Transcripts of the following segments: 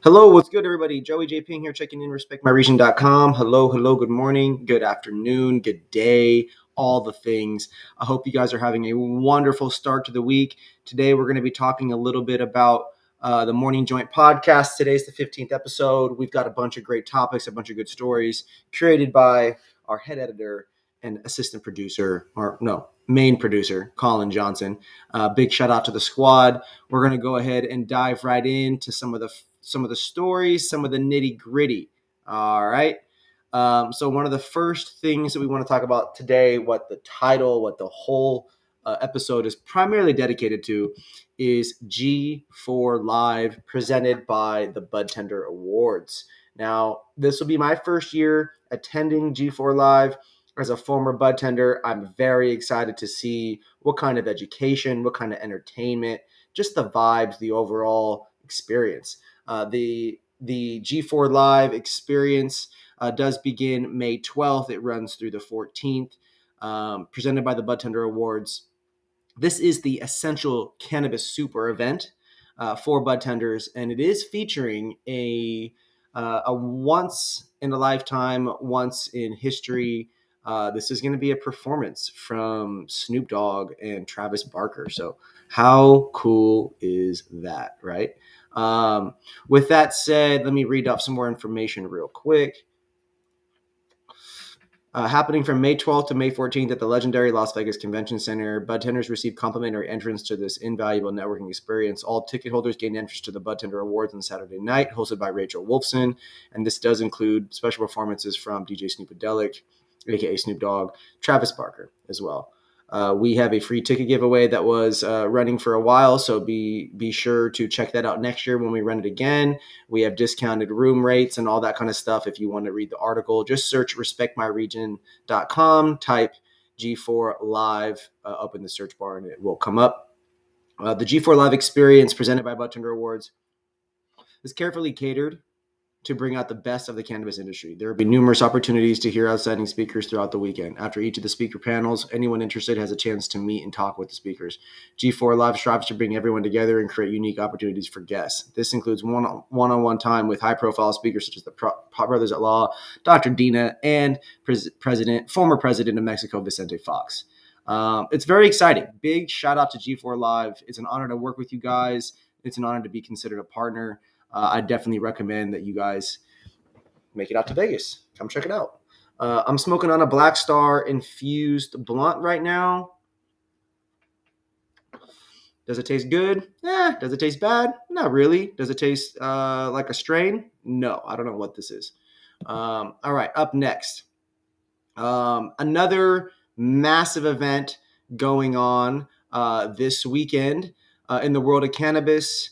Hello, what's good, everybody? Joey JayPing here, checking in, respectmyregion.com. Hello, good morning, good afternoon, good day, all the things. I hope you guys are having a wonderful start to the week. Today, we're going to be talking a little bit about the Morning Joint podcast. Today's the 15th episode. We've got a bunch of great topics, a bunch of good stories created by our head editor and assistant producer, main producer, Colin Johnson. Big shout out to the squad. We're going to go ahead and dive right into some of the stories, some of the nitty gritty. All right. So one of the first things that we want to talk about today, what the title, what the whole episode is primarily dedicated to, is G4 Live, presented by the Budtender Awards. Now, this will be my first year attending G4 Live. As a former budtender, I'm very excited to see what kind of education, what kind of entertainment, just the vibes, the overall experience. The G4 Live experience does begin May 12th. It runs through the 14th, presented by the Budtender Awards. This is the essential cannabis super event for budtenders, and it is featuring a once in a lifetime, once in history. This is going to be a performance from Snoop Dogg and Travis Barker. So how cool is that, right? With that said, let me read off some more information real quick. Happening from May 12th to May 14th at the legendary Las Vegas Convention Center, budtenders receive complimentary entrance to this invaluable networking experience. All ticket holders gain entrance to the Budtender Awards on Saturday night, hosted by Rachel Wolfson, and this does include special performances from DJ Snoopadelic, aka Snoop Dogg, Travis Barker as well. We have a free ticket giveaway that was running for a while, so be sure to check that out next year when we run it again. We have discounted room rates and all that kind of stuff. If you want to read the article, just search respectmyregion.com, type G4 Live up in the search bar, and it will come up. The G4 Live experience presented by Budtender Awards is carefully catered to bring out the best of the cannabis industry. There will be numerous opportunities to hear outstanding speakers throughout the weekend. After each of the speaker panels, anyone interested has a chance to meet and talk with the speakers. G4 Live strives to bring everyone together and create unique opportunities for guests. This includes one-on-one time with high-profile speakers such as the Brothers at Law, Dr. Dina, and former president of Mexico, Vicente Fox. It's very exciting. Big shout out to G4 Live. It's an honor to work with you guys. It's an honor to be considered a partner. I definitely recommend that you guys make it out to Vegas. Come check it out. I'm smoking on a Black Star infused blunt right now. Does it taste good? Does it taste bad? Not really. Does it taste like a strain? No, I don't know what this is. All right, up next. Another massive event going on this weekend in the world of cannabis.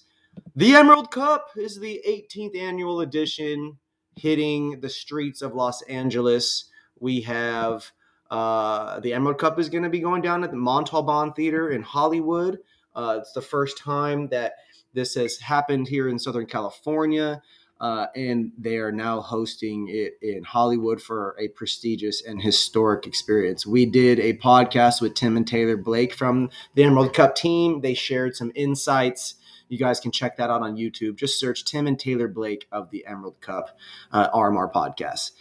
The Emerald Cup is the 18th annual edition, hitting the streets of Los Angeles. We have the Emerald Cup is going to be going down at the Montalban Theater in Hollywood. It's the first time that this has happened here in Southern California, and they are now hosting it in Hollywood for a prestigious and historic experience. We did a podcast with Tim and Taylor Blake from the Emerald Cup team. They shared some insights. You guys can check that out on YouTube. Just search Tim and Taylor Blake of the Emerald Cup RMR podcast.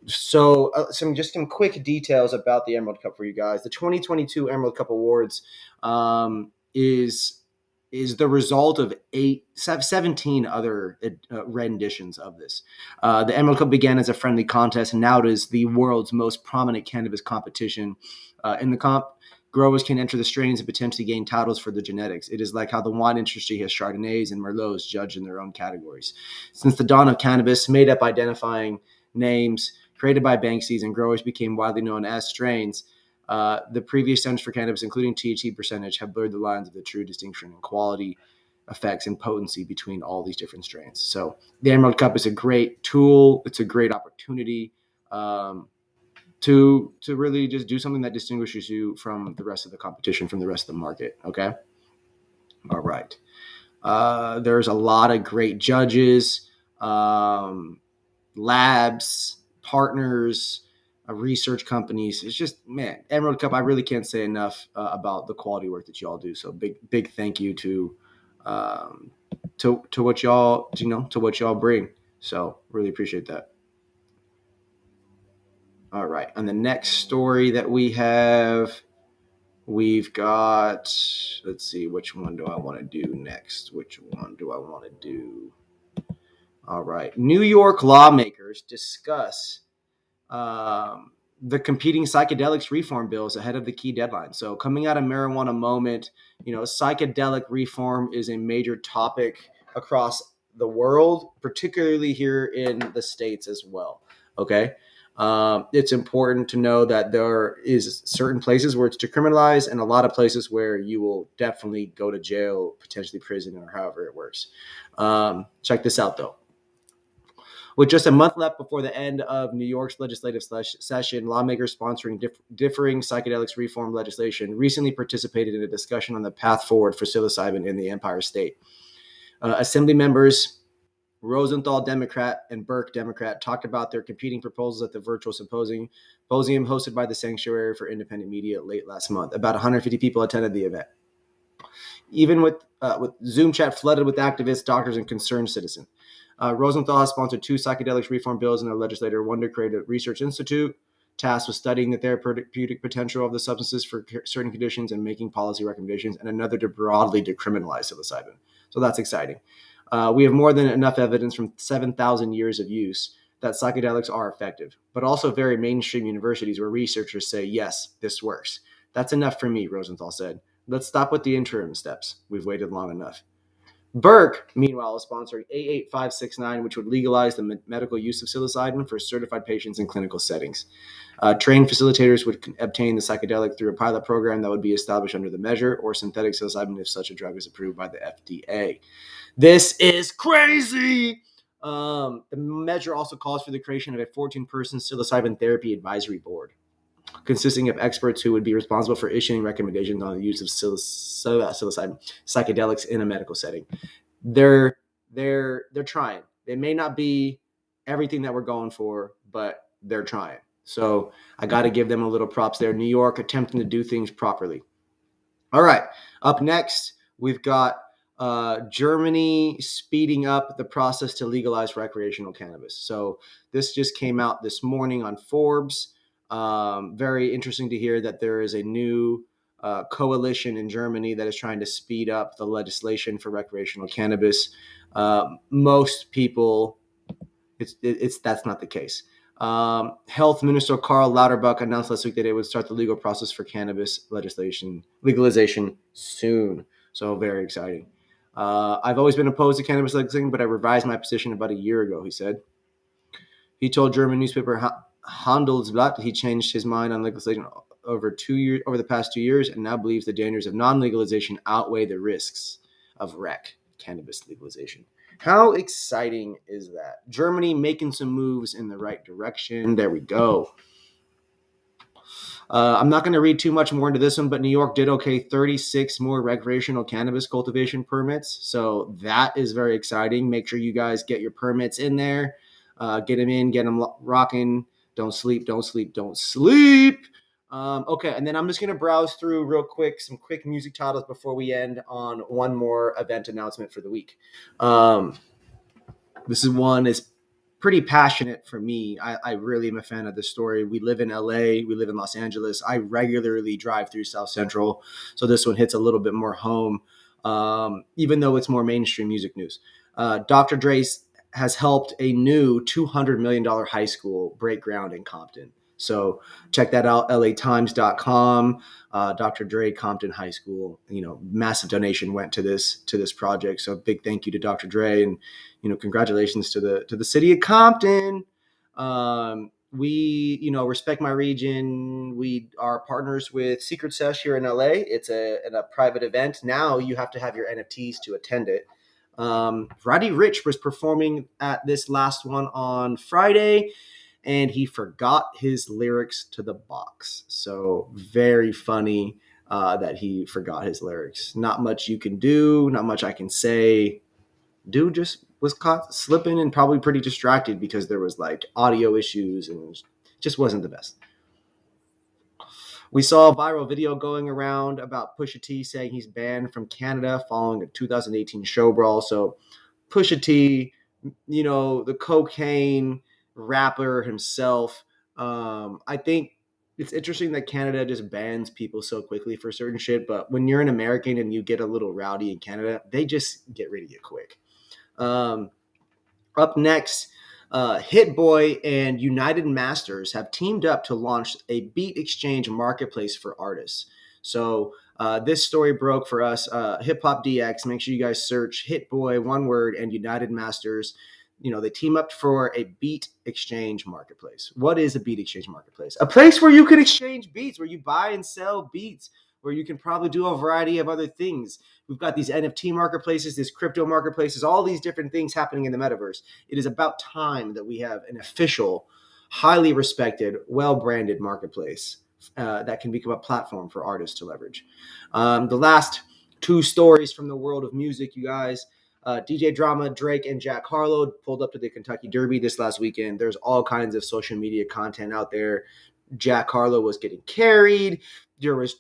Some quick details about the Emerald Cup for you guys. The 2022 Emerald Cup Awards is the result of 17 other renditions of this. The Emerald Cup began as a friendly contest, and now it is the world's most prominent cannabis competition. In the comp, growers can enter the strains and potentially gain titles for the genetics. It is like how the wine industry has Chardonnays and Merlots judged in their own categories. Since the dawn of cannabis, made-up identifying names created by Banksys and growers became widely known as strains. The previous standards for cannabis, including THC percentage, have blurred the lines of the true distinction in quality, effects, and potency between all these different strains. So the Emerald Cup is a great tool. It's a great opportunity to really just do something that distinguishes you from the rest of the competition, from the rest of the market. Okay. All right. There's a lot of great judges, labs, partners, research companies. It's just, man, Emerald Cup, I really can't say enough about the quality work that you all do. So big thank you to to what y'all to what y'all bring. So really appreciate that. All right, on the next story that we've got, let's see, which one do I want to do next? Which one do I want to do? All right, New York lawmakers discuss the competing psychedelics reform bills ahead of the key deadline. So coming out of Marijuana Moment, psychedelic reform is a major topic across the world, particularly here in the States as well. Okay. It's important to know that there is certain places where it's decriminalized and a lot of places where you will definitely go to jail, potentially prison, or however it works. Check this out though. With just a month left before the end of New York's legislative session, lawmakers sponsoring differing psychedelics reform legislation recently participated in a discussion on the path forward for psilocybin in the Empire State. Assembly members Rosenthal, Democrat, and Burke, Democrat, talked about their competing proposals at the virtual symposium hosted by the Sanctuary for Independent Media late last month. About 150 people attended the event. Even with Zoom chat flooded with activists, doctors, and concerned citizens. Rosenthal has sponsored 2 psychedelics reform bills in their legislature, one to create a research institute tasked with studying the therapeutic potential of the substances for certain conditions and making policy recommendations, and another to broadly decriminalize psilocybin. So that's exciting. We have more than enough evidence from 7,000 years of use that psychedelics are effective, but also very mainstream universities where researchers say, yes, this works. That's enough for me, Rosenthal said. Let's stop with the interim steps. We've waited long enough. Burke, meanwhile, is sponsoring A8569, which would legalize the medical use of psilocybin for certified patients in clinical settings. Trained facilitators would obtain the psychedelic through a pilot program that would be established under the measure, or synthetic psilocybin if such a drug is approved by the FDA. This is crazy! The measure also calls for the creation of a 14-person psilocybin therapy advisory board, consisting of experts who would be responsible for issuing recommendations on the use of psilocybin psychedelics in a medical setting. They're trying. They may not be everything that we're going for, but they're trying. So I got to give them a little props there. New York attempting to do things properly. All right. Up next, we've got Germany speeding up the process to legalize recreational cannabis. So this just came out this morning on Forbes. Very interesting to hear that there is a new coalition in Germany that is trying to speed up the legislation for recreational cannabis. Most people, that's not the case. Health Minister Karl Lauterbach announced last week that it would start the legal process for cannabis legalization soon. So very exciting. I've always been opposed to cannabis legalization, but I revised my position about a year ago, he said. He told German newspaper Handelsblatt he changed his mind on legalization over the past 2 years, and now believes the dangers of non-legalization outweigh the risks of cannabis legalization. How exciting is that? Germany making some moves in the right direction. There we go. I'm not going to read too much more into this one, but New York did okay 36 more recreational cannabis cultivation permits. So that is very exciting. Make sure you guys get your permits in there. Get them in, get them rocking. Don't sleep, don't sleep, don't sleep. Okay, and then I'm just going to browse through real quick some quick music titles before we end on one more event announcement for the week. This is one is pretty passionate for me. I really am a fan of this story. We live in LA. We live in Los Angeles. I regularly drive through South Central, so this one hits a little bit more home, even though it's more mainstream music news. Dr. Dre has helped a new $200 million high school break ground in Compton. So check that out, latimes.com. Dr. Dre, Compton High School, massive donation went to this project. So big thank you to Dr. Dre, and, congratulations to the city of Compton. We, Respect My Region. We are partners with Secret Sesh here in LA. It's a private event. Now you have to have your NFTs to attend it. Roddy Ricch was performing at this last one on Friday, and he forgot his lyrics to the box. So very funny that he forgot his lyrics. Not much you can do, not much I can say. Dude just was caught slipping and probably pretty distracted because there was audio issues and it just wasn't the best. We saw a viral video going around about Pusha T saying he's banned from Canada following a 2018 show brawl. So Pusha T, the cocaine rapper himself. I think it's interesting that Canada just bans people so quickly for certain shit. But when you're an American and you get a little rowdy in Canada, they just get rid of you quick. Up next, Hit Boy and United Masters have teamed up to launch a beat exchange marketplace for artists. So this story broke for us. Hip Hop DX. Make sure you guys search Hit Boy, one word, and United Masters. They team up for a beat exchange marketplace. What is a beat exchange marketplace? A place where you can exchange beats, where you buy and sell beats, where you can probably do a variety of other things. We've got these NFT marketplaces, these crypto marketplaces, all these different things happening in the metaverse. It is about time that we have an official, highly respected, well-branded marketplace that can become a platform for artists to leverage. The last two stories from the world of music, you guys. DJ Drama, Drake, and Jack Harlow pulled up to the Kentucky Derby this last weekend. There's all kinds of social media content out there. Jack Harlow was getting carried. There was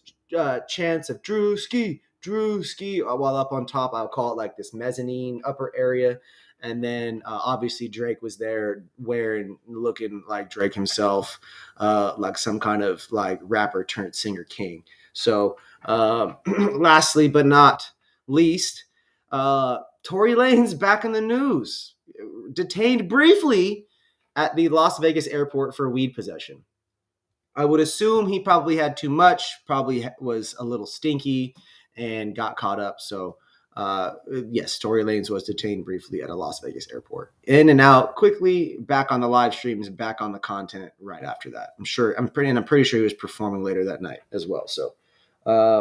chants of Drewski, while up on top. I'll call it like this mezzanine upper area. And then obviously Drake was there looking like Drake himself, like some kind of like rapper turned singer king. So lastly, but not least, Tory Lanez back in the news, detained briefly at the Las Vegas airport for weed possession. I would assume he probably had too much, probably was a little stinky, and got caught up. So, yes, Tory Lanez was detained briefly at a Las Vegas airport. In and out quickly, back on the live streams, back on the content right after that. I'm pretty sure he was performing later that night as well. So,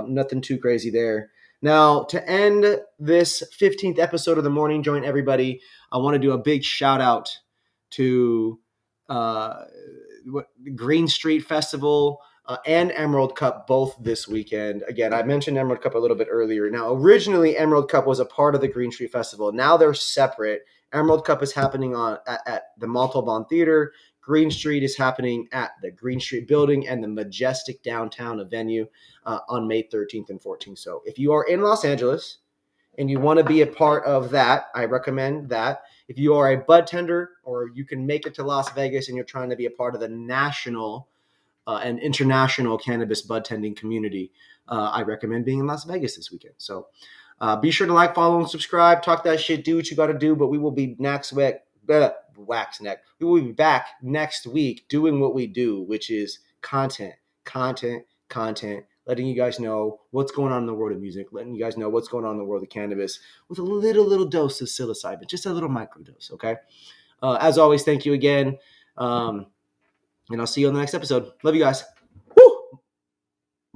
nothing too crazy there. Now, to end this 15th episode of The Morning Joint, everybody, I want to do a big shout out to Green Street Festival and Emerald Cup both this weekend. Again, I mentioned Emerald Cup a little bit earlier. Now, originally, Emerald Cup was a part of the Green Street Festival. Now they're separate. Emerald Cup is happening at the Montalban Theater. Green Street is happening at the Green Street Building and the majestic downtown venue on May 13th and 14th. So if you are in Los Angeles and you want to be a part of that, I recommend that. If you are a budtender or you can make it to Las Vegas and you're trying to be a part of the national and international cannabis budtending community, I recommend being in Las Vegas this weekend. So be sure to like, follow, and subscribe. Talk that shit. Do what you got to do. But we will be We will be back next week doing what we do, which is content, letting you guys know what's going on in the world of music, letting you guys know what's going on in the world of cannabis with a little dose of psilocybin, just a little microdose, okay? As always, thank you again, and I'll see you on the next episode. Love you guys.